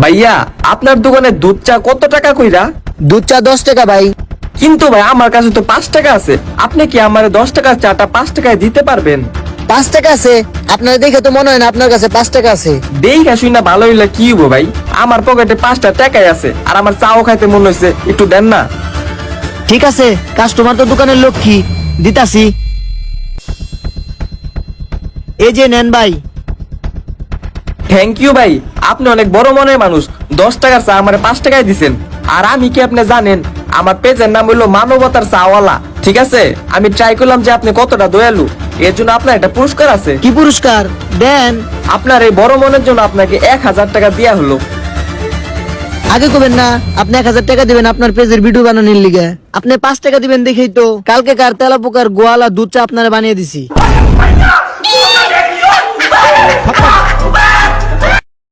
ভাইয়া আপনার দোকানে দুধ চা কত টাকা কইরা? দুধ চা 10 টাকা ভাই। কিন্তু ভাই আমার কাছে তো 5 টাকা আছে, আপনি কি আমার 10 টাকার চাটা 5 টাকায় দিতে পারবেন? 5 টাকা আছে? আপনার দেখে তো মনে হয় না আপনার কাছে 5 টাকা আছে। দেখা শুই না ভালো হইলে কি হবো ভাই, আমার পকেটে 5টা টাকাই আছে আর আমার চাও খাইতে মনে হয়েছে, একটু দেন না। ঠিক আছে, কাস্টমার তো দোকানের লক্ষ্মী, দিতাছি। এই যে নেন ভাই। থ্যাংক ইউ ভাই, আপনি অনেক বড় মনের মানুষ। 10 টাকার চা আমার 5 টাকায় দিছেন। আর আমি কি আপনি জানেন আমার পেজের নাম হইলো মানবতার চাওয়ালা, ঠিক আছে? আমি ট্রাই করলাম যে আপনি কতটা দয়ালু, এর জন্য আপনার একটা পুরস্কার আছে। কি পুরস্কার দেন? আপনার এই বড় মনের জন্য আপনাকে 1000 টাকা দেয়া হলো। আগে কবেন না আপনি 1000 টাকা দিবেন আপনার পেজের ভিডিও বানানোর লিগে? আপনি 5 টাকা দিবেন দেখেই তো কালকে কার তেলা পোকার গোয়ালা দুধ চা আপনারা বানিয়ে দিছি।